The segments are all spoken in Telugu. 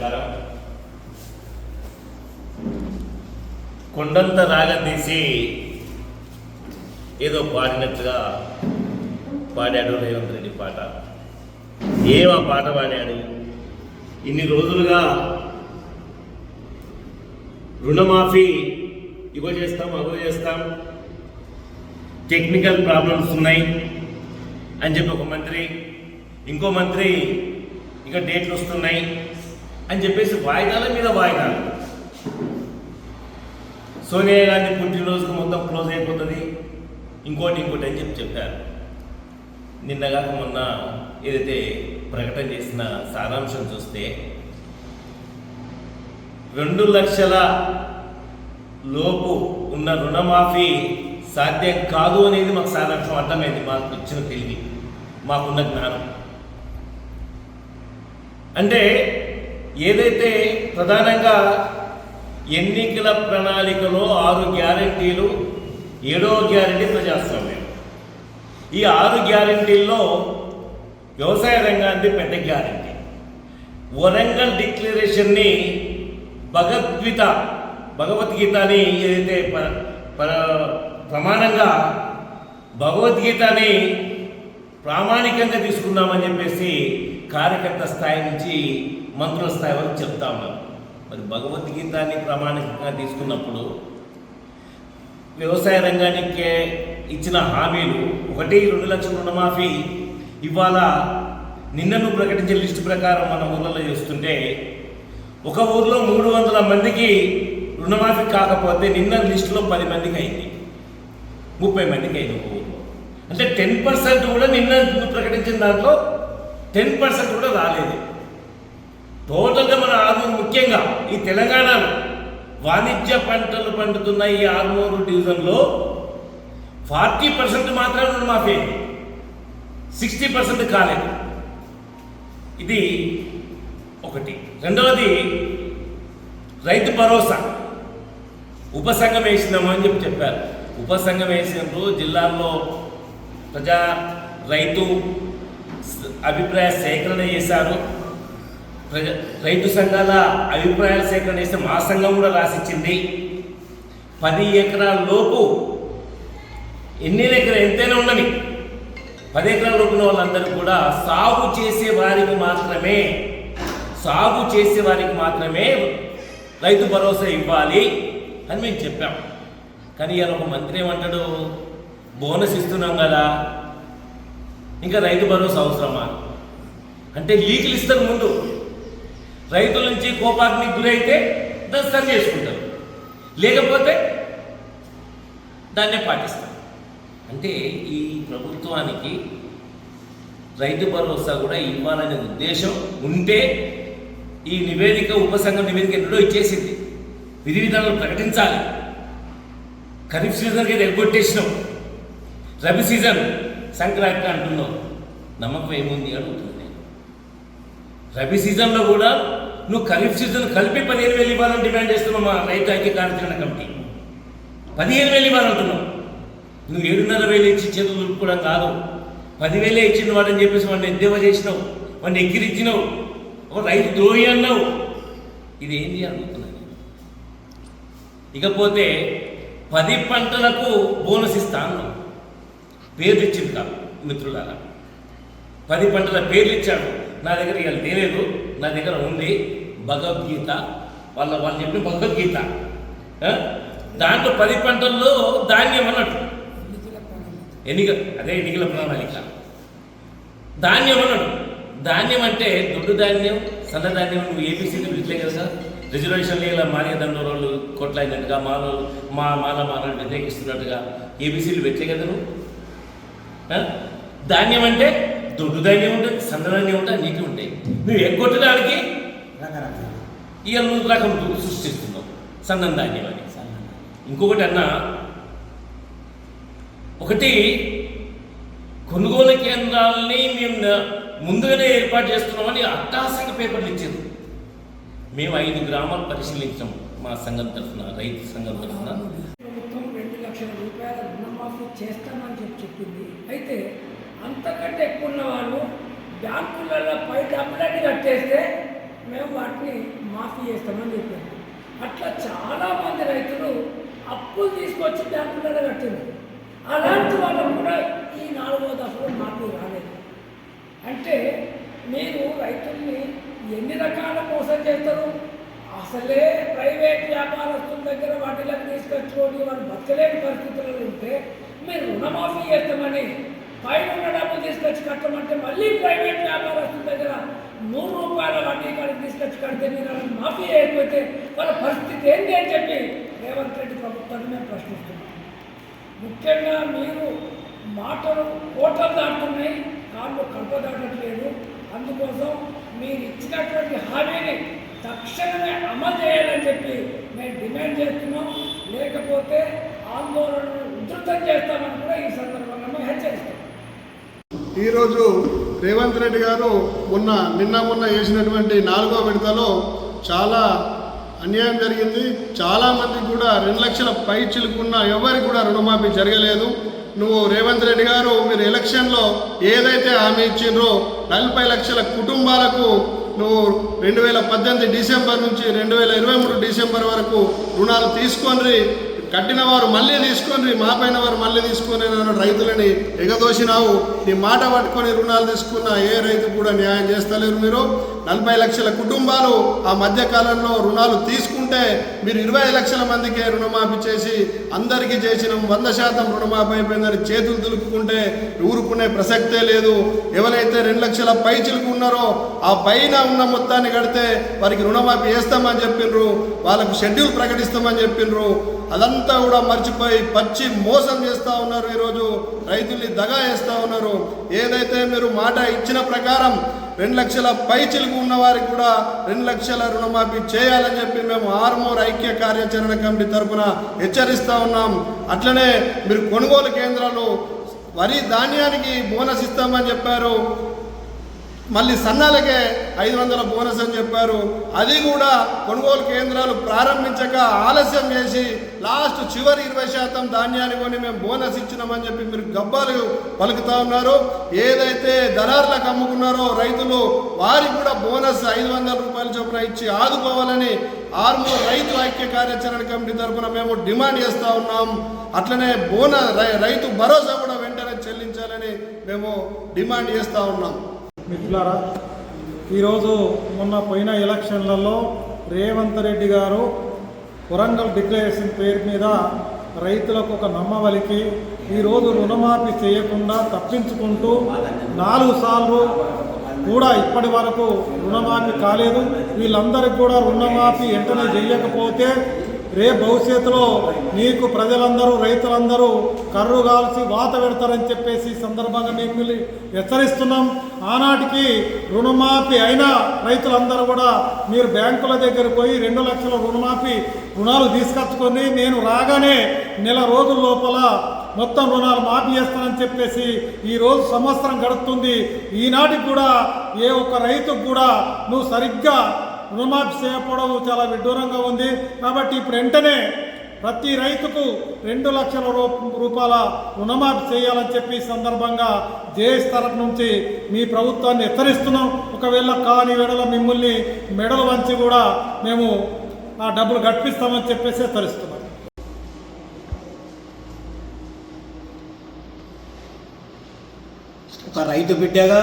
నమస్కారం. కొండంత రాగం తీసి ఏదో పాడినట్టుగా పాడాడు రేవంత్ రెడ్డి పాట. ఏమా పాట పాడాడు? ఇన్ని రోజులుగా రుణమాఫీ ఇగో చేస్తాం అగో చేస్తాం, టెక్నికల్ ప్రాబ్లమ్స్ ఉన్నాయి అని చెప్పి ఒక మంత్రి, ఇంకో మంత్రి ఇక డేట్లు వస్తున్నాయి అని చెప్పేసి వాయిదాల మీద వాయిదాలు. సోనియా గాంధీ పుట్టినరోజుకు మొత్తం క్లోజ్ అయిపోతుంది, ఇంకోటి అని చెప్పారు. నిన్నగాక మొన్న ఏదైతే ప్రకటన చేసిన సారాంశం చూస్తే 2 లక్షల లోపు ఉన్న రుణమాఫీ సాధ్యం కాదు అనేది మాకు సారాంశం అర్థమైంది. మాకు ఇచ్చిన తెలివి, మాకున్న జ్ఞానం. అంటే ఏదైతే ప్రధానంగా ఎన్నికల ప్రణాళికలో 6 గ్యారంటీలు, 7వ గ్యారంటీ ప్రజాస్వామ్యం. ఈ 6 గ్యారంటీల్లో వ్యవసాయ రంగానికి పెద్ద గ్యారంటీ. వరంగల్ డిక్లరేషన్ని భగవద్గీతని ఏదైతే ప్రమాణంగా భగవద్గీతని ప్రామాణికంగా తీసుకుందామని చెప్పేసి కార్యకర్త స్థాయి నుంచి మంత్రుల స్థాయి వరకు చెప్తా ఉన్నారు. మరి భగవద్గీతని ప్రామాణికంగా తీసుకున్నప్పుడు వ్యవసాయ రంగానికి ఇచ్చిన హామీలు 2 లక్షల రుణమాఫీ ఇవాళ నిన్నను ప్రకటించిన లిస్టు ప్రకారం మన ఊళ్ళలో చేస్తుంటే ఒక ఊర్లో 300 మందికి రుణమాఫీ కాకపోతే నిన్న లిస్టులో 10 మందికి అయింది, 30 మందికి అయింది ఒక ఊర్లో. అంటే 10% కూడా నిన్న ప్రకటించిన దాంట్లో 10% కూడా రాలేదు. టోటల్గా మన ఆర్మూరు, ముఖ్యంగా ఈ తెలంగాణలో వాణిజ్య పంటలు పండుతున్న ఈ ఆర్మూరు డివిజన్లో 40% మాత్రమే రుణమాఫీ అయింది, 60% కాలేదు. ఇది ఒకటి. రెండవది, రైతు భరోసా ఉపసంఘం వేసినామని చెప్పారు. ఉపసంఘం వేసినప్పుడు జిల్లాల్లో రైతు అభిప్రాయ సేకరణ చేశారు. రైతు సంఘాల అభిప్రాయాల సేకరణ చేస్తే మా సంఘం కూడా రాసిచ్చింది. 10 ఎకరాల లోపు ఎంతైనా ఉండని 10 ఎకరాల లోపు ఉన్న వాళ్ళందరూ కూడా సాగు చేసే వారికి మాత్రమే రైతు భరోసా ఇవ్వాలి అని మేము చెప్పాం. కానీ ఇలా ఒక మంత్రి ఏమంటాడు, బోనస్ ఇస్తున్నాం కదా, ఇంకా రైతు భరోసా అవసరమా? అంటే లీకులు ఇస్తారు. ముందు రైతుల నుంచి కోపాగ్నికి గురైతే దస్తర్ చేసుకుంటారు, లేకపోతే దాన్నే పాటిస్తారు. అంటే ఈ ప్రభుత్వానికి రైతు భరోసా కూడా ఇవ్వాలనే ఉద్దేశం ఉంటే ఈ ఉపసంఘం నివేదిక ఎన్నడో ఇచ్చేసింది. విధి విధానాలు ప్రకటించాలి. ఖరీఫ్ సీజన్కి ఎగ్గొట్టేసినాం, రబీ సీజన్ సంక్రాంతి అంటున్నావు, నమ్మకం ఏముంది అడుగుతుంది నేను. రబీ సీజన్లో కూడా నువ్వు ఖరీఫ్ సీజన్ కలిపి 15,000 ఇవ్వాలని డిమాండ్ చేస్తున్నావు. మా రైతు ఐక్య కార్యాచరణ కమిటీ 15,000 ఇవ్వాలంటున్నావు. నువ్వు 7,500 ఇచ్చి చేతులు దులుపుకోవడం కాదు, 10,000 ఇచ్చిన వాడని చెప్పేసి వాడిని ఎద్దేవా చేసినావు, వాడిని ఎక్కిరిచ్చినావు, ఒక రైతు ద్రోహి అన్నావు. ఇది ఏంటి అడుగుతున్నాను. ఇకపోతే 10 పంటలకు బోనస్ ఇస్తా అన్నావు. పేర్లు ఇచ్చింది కాదు మిత్రులారా, 10 పంటల పేర్లు ఇచ్చాడు. నా దగ్గర ఇవాళ తెలియదు, నా దగ్గర ఉంది భగవద్గీత, వాళ్ళు చెప్పిన భగవద్గీత. దాంట్లో 10 పంటల్లో ధాన్యం అన్నట్టు, ఎన్నికల ప్రణాళిక. ధాన్యం అన్నాడు. ధాన్యం అంటే దొడ్డు ధాన్యం, సన్న ధాన్యం. నువ్వు ఏబీసీలు ఇట్లే కదా, రిజర్వేషన్లు ఇలా మానే దండోళ్ళు కొట్లాడినట్టుగా, మానవులు వ్యతిరేకిస్తున్నట్టుగా ఏబీసీలు పెట్టలే కదా నువ్వు. ధాన్యం అంటే దొడ్డు ధాన్యం ఉంటుంది, సన్న ధాన్యం ఉంటుంది, నీటి ఉంటాయి. నువ్వు ఎగ్గొట్టడానికి ఇక నువ్వు రకం సృష్టిస్తున్నావు, సన్న ధాన్యం అని. ఇంకొకటి అన్నా, ఒకటి కొనుగోలు కేంద్రాలని మేము ముందుగానే ఏర్పాటు చేస్తున్నామని అట్టాసంగా పేపర్లు ఇచ్చారు. మేము 5 గ్రామాలు పరిశీలించాము మా సంఘం తరఫున, రైతు సంఘం తరఫున. ప్రభుత్వం 2 లక్షల రూపాయల రుణమాఫీ చేస్తామని చెప్పింది. అయితే అంతకంటే ఎక్కువ ఉన్న వాళ్ళు బ్యాంకులలో పై డబ్బులన్నీ కట్టేస్తే మేము వాటిని మాఫీ చేస్తామని చెప్పాము. అట్లా చాలామంది రైతులు అప్పులు తీసుకొచ్చి బ్యాంకులలో కట్టింది. అలాంటి వాళ్ళకు కూడా ఈ 4వ దఫలో మాఫీ రాలేదు. అంటే మీరు రైతుల్ని ఎన్ని రకాల మోసం చేస్తారు? అసలే ప్రైవేట్ వ్యాపారస్తుల దగ్గర వాటిలకు తీసుకొచ్చుకొని వాళ్ళు బతకలేని పరిస్థితుల్లో ఉంటే మీరు రుణమాఫీ చేస్తామని పైన ఉన్న డబ్బులు తీసుకొచ్చి కట్టమంటే మళ్ళీ ప్రైవేట్ వ్యాపారస్తుల దగ్గర ₹100 వడ్డీ కాడికి తీసుకొచ్చి కడితే మీరు అలా మాఫీ చేయకపోతే వాళ్ళ పరిస్థితి ఏంటి అని చెప్పి రేవంత్ రెడ్డి ప్రభుత్వాన్ని మేము ప్రశ్నిస్తున్నాం. ముఖ్యంగా మీరు మాటలు కోటలు దాటుతున్నాయి, కాళ్ళు కడప దాటట్లేదు. అందుకోసం మీరు ఇచ్చినటువంటి హామీని తక్షణమే అమలు చేయాలని చెప్పి మేము డిమాండ్ చేస్తున్నాం. లేకపోతే ఆందోళనను ఉధృతం చేస్తామని కూడా ఈ సందర్భంగా మేము హెచ్చరిస్తాం. ఈరోజు రేవంత్ రెడ్డి గారు నిన్న మొన్న చేసినటువంటి 4వ విడతలో చాలా అన్యాయం జరిగింది. చాలామందికి కూడా 2 లక్షల పై చిలుకున్న ఎవరికి కూడా రుణమాఫీ జరగలేదు. నువ్వు రేవంత్ రెడ్డి గారు మీరు ఎలక్షన్లో ఏదైతే హామీ ఇచ్చిండ్రో 40 లక్షల కుటుంబాలకు నువ్వు 2018 డిసెంబర్ నుంచి 2023 డిసెంబర్ వరకు రుణాలు తీసుకొని కట్టిన వారు మళ్ళీ తీసుకొని మాపైన వారు మళ్ళీ తీసుకొని రైతులని ఎగదోసినావు. నీ మాట పట్టుకొని రుణాలు తీసుకున్న ఏ రైతు కూడా న్యాయం చేస్తలేరు. మీరు 40 లక్షల కుటుంబాలు ఆ మధ్యకాలంలో రుణాలు తీసుకుంటే మీరు 20 లక్షల మందికే రుణమాఫీ చేసి అందరికీ చేసిన 100% రుణమాఫీ అయిపోయిందని చేతులు దులుపుకుంటే ఊరుకునే ప్రసక్తే లేదు. ఎవరైతే 2 లక్షల పై చిలుకున్నారో ఆ పైన ఉన్న మొత్తాన్ని కడితే వారికి రుణమాఫీ చేస్తామని చెప్పిండ్రు, వాళ్ళకు షెడ్యూల్ ప్రకటిస్తామని చెప్పిండ్రు. అదంతా కూడా మర్చిపోయి పచ్చి మోసం చేస్తూ ఉన్నారు. ఈరోజు రైతుల్ని దగా చేస్తూ ఉన్నారు. ఏదైతే మీరు మాట ఇచ్చిన ప్రకారం 2 లక్షల పై చిలుకు ఉన్న వారికి కూడా 2 లక్షల రుణమాఫీ చేయాలని చెప్పి మేము ఆర్మూర్ ఐక్య కార్యాచరణ కమిటీ తరఫున హెచ్చరిస్తూ ఉన్నాం. అట్లనే మీరు కొనుగోలు కేంద్రాలు వరి ధాన్యానికి బోనస్ ఇస్తామని చెప్పారు, మళ్ళీ సన్నాలకే 500 బోనస్ అని చెప్పారు. అది కూడా కొనుగోలు కేంద్రాలు ప్రారంభించక ఆలస్యం చేసి లాస్ట్ చివరి 20% ధాన్యాన్ని కొని మేము బోనస్ ఇచ్చినామని చెప్పి మీరు గబ్బాలు పలుకుతూ ఉన్నారు. ఏదైతే దళారులకు అమ్ముకున్నారో రైతులు వారికి కూడా బోనస్ ₹500 చొప్పున ఇచ్చి ఆదుకోవాలని ఆర్మూర్ రైతు ఐక్య కార్యాచరణ కమిటీ తరఫున మేము డిమాండ్ చేస్తూ ఉన్నాం. అట్లనే రైతు భరోసా కూడా వెంటనే చెల్లించాలని మేము డిమాండ్ చేస్తూ ఉన్నాం. మిత్రులారా, ఈరోజు మొన్న పోయిన ఎలక్షన్లలో రేవంత్ రెడ్డి గారు వరంగల్ డిక్లరేషన్ పేరు మీద రైతులకు ఒక నమ్మవలికి ఈరోజు రుణమాఫీ చేయకుండా తప్పించుకుంటూ 4 సార్లు కూడా ఇప్పటి వరకు రుణమాఫీ కాలేదు. వీళ్ళందరికీ కూడా రుణమాఫీ వెంటనే చేయకపోతే రేపు భవిష్యత్తులో నీకు ప్రజలందరూ రైతులందరూ కర్రు కాల్చి వాత పెడతారని చెప్పేసి సందర్భంగా మిమ్మల్ని హెచ్చరిస్తున్నాం. ఆనాటికి రుణమాఫీ అయినా రైతులందరూ కూడా మీరు బ్యాంకుల దగ్గరకు పోయి 2 లక్షల రుణాలు తీసుకొచ్చుకొని నేను రాగానే నెల రోజుల లోపల మొత్తం రుణాలు మాఫీ చేస్తానని చెప్పేసి ఈరోజు సంవత్సరం గడుస్తుంది. ఈనాటికి కూడా ఏ ఒక్క రైతుకు కూడా నువ్వు సరిగ్గా రుణమాఫీ చేయకపోవడం చాలా విడ్డూరంగా ఉంది. కాబట్టి ఇప్పుడు వెంటనే ప్రతి రైతుకు 2 లక్షల రూపాయల రుణమాఫీ చేయాలని చెప్పి సందర్భంగా జేఎస్ తరఫు నుంచి మీ ప్రభుత్వాన్ని హెచ్చరిస్తున్నాం. ఒకవేళ కాని వేళలో మిమ్మల్ని మెడలు వంచి కూడా మేము ఆ డబ్బులు కట్టిస్తామని చెప్పేసి హెచ్చరిస్తున్నాం. ఒక రైతు బిడ్డగా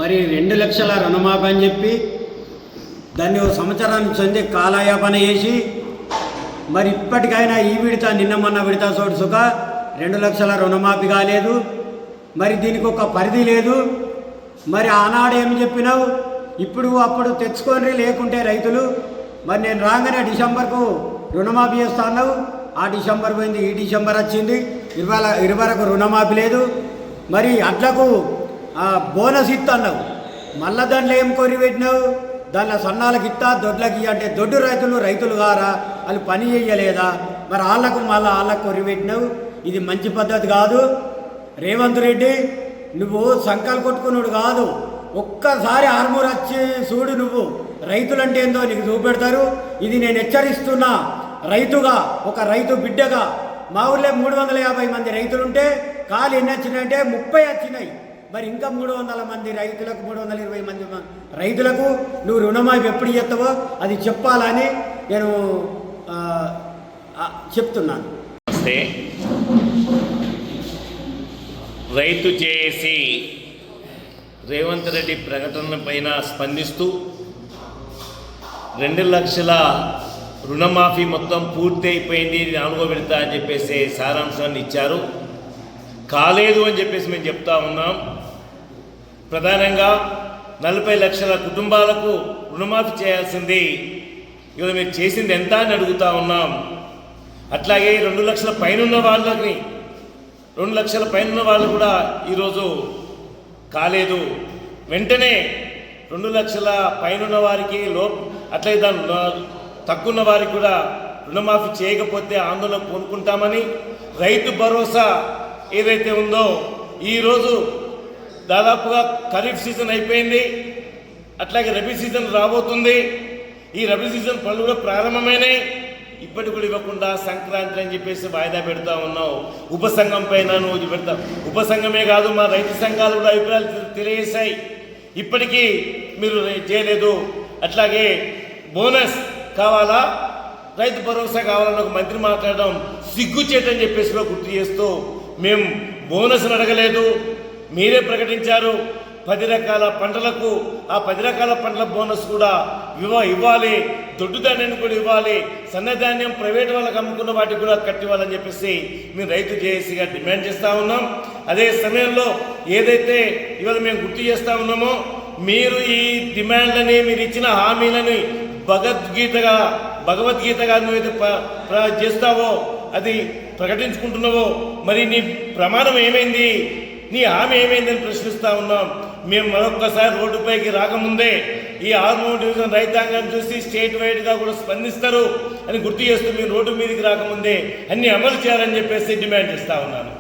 మరి 2 లక్షల రుణమాఫీ అని చెప్పి దాన్ని ఒక సంవత్సరానికి చెంది కాలయాపన చేసి మరి ఇప్పటికైనా ఈ విడత నిన్న మొన్న విడత చోటుసుక 2 లక్షల రుణమాఫీ కాలేదు. మరి దీనికి ఒక పరిధి లేదు. మరి ఆనాడు ఏమి చెప్పినావు, ఇప్పుడు అప్పుడు తెచ్చుకొని లేకుంటే రైతులు మరి నేను రాగానే డిసెంబర్కు రుణమాఫీ చేస్తా అన్నావు. ఆ డిసెంబర్ పోయింది, ఈ డిసెంబర్ వచ్చింది, 20 వరకు రుణమాఫీ లేదు. మరి అట్లకు బోనస్ ఇస్తా అన్నావు, మళ్ళా దాంట్లో ఏం కోరి పెట్టినావు, దానిలో సన్నాలకు ఇస్తా దొడ్లకి అంటే దొడ్డు రైతులు కారా, వాళ్ళు పని చేయలేదా, మరి వాళ్ళకు కోరి పెట్టినావు. ఇది మంచి పద్ధతి కాదు. రేవంత్ రెడ్డి నువ్వు సంకలు కొట్టుకున్నాడు కాదు, ఒక్కసారి ఆర్మూర్ వచ్చి చూడు, నువ్వు రైతులంటే ఏందో నీకు చూపెడతారు. ఇది నేను హెచ్చరిస్తున్నా. రైతుగా, ఒక రైతు బిడ్డగా, మా ఊళ్ళో 350 మంది రైతులుంటే కాలు ఎన్ని వచ్చినాయంటే 30 వచ్చినాయి. మరి ఇంకా 300 మంది రైతులకు 320 మంది రైతులకు నువ్వు రుణమాఫీ ఎప్పుడు చేస్తావో అది చెప్పాలని నేను చెప్తున్నాను. నమస్తే. రైతు చేసి రేవంత్ రెడ్డి ప్రకటన పైన స్పందిస్తూ 2 లక్షల రుణమాఫీ మొత్తం పూర్తి అయిపోయింది, 4వ విడత అని చెప్పేసి సారాంశాన్ని ఇచ్చారు. కాలేదు అని చెప్పేసి మేము చెప్తా ఉన్నాం. ప్రధానంగా 40 లక్షల కుటుంబాలకు రుణమాఫీ చేయాల్సింది ఇవాళ మీరు చేసింది ఎంత అని అడుగుతా ఉన్నాం. అట్లాగే 2 లక్షల పైన వాళ్ళకి 2 లక్షల పైన వాళ్ళు కూడా ఈరోజు కాలేదు. వెంటనే 2 లక్షల పైన వారికి అట్లాగే దాని తక్కువ వారికి కూడా రుణమాఫీ చేయకపోతే ఆందోళన పూనుకుంటామని, రైతు భరోసా ఏదైతే ఉందో ఈరోజు దాదాపుగా ఖరీఫ్ సీజన్ అయిపోయింది, అట్లాగే రబీ సీజన్ రాబోతుంది. ఈ రబీ సీజన్ పనులు కూడా ప్రారంభమైనాయి. ఇప్పటికి కూడా ఇవ్వకుండా సంక్రాంతి అని చెప్పేసి వాయిదా పెడతా ఉన్నావు. ఉపసంఘం పైన నువ్వు పెడతావు. ఉపసంఘమే కాదు, మా రైతు సంఘాలు కూడా అభిప్రాయాలు తెలియజేశాయి. ఇప్పటికీ మీరు చేయలేదు. అట్లాగే బోనస్ కావాలా, రైతు భరోసా కావాలని ఒక మంత్రి మాట్లాడడం సిగ్గుచేటని చెప్పేసి కూడా గుర్తు చేస్తూ, మేము బోనస్ని అడగలేదు, మీరే ప్రకటించారు 10 రకాల పంటలకు. ఆ 10 రకాల పంటల బోనస్ కూడా ఇవ్వాలి, దొడ్డు ధాన్యాన్ని కూడా ఇవ్వాలి, సన్నధాన్యం ప్రైవేట్ వాళ్ళకి అమ్ముకున్న వాటికి కూడా కట్టివ్వాలని చెప్పేసి మేము రైతు జేఏసీగా డిమాండ్ చేస్తూ ఉన్నాం. అదే సమయంలో ఏదైతే ఇవాళ మేము గుర్తు చేస్తూ ఉన్నామో, మీరు ఈ డిమాండ్లని, మీరు ఇచ్చిన హామీలని భగవద్గీతగా నువ్వైతే చేస్తావో, అది ప్రకటించుకుంటున్నావో, మరి నీ ప్రమాణం ఏమైంది, నీ హామీ ఏమైందని ప్రశ్నిస్తూ ఉన్నాం. మేము మరొక్కసారి రోడ్డుపైకి రాకముందే ఈ 6 డివిజన్ రైతాంగం చూసి స్టేట్ వైడ్గా కూడా స్పందిస్తారు అని గుర్తు చేస్తూ మీరు రోడ్డు మీదకి రాకముందే అన్ని అమలు చేయాలని చెప్పేసి డిమాండ్ చేస్తూ ఉన్నాను.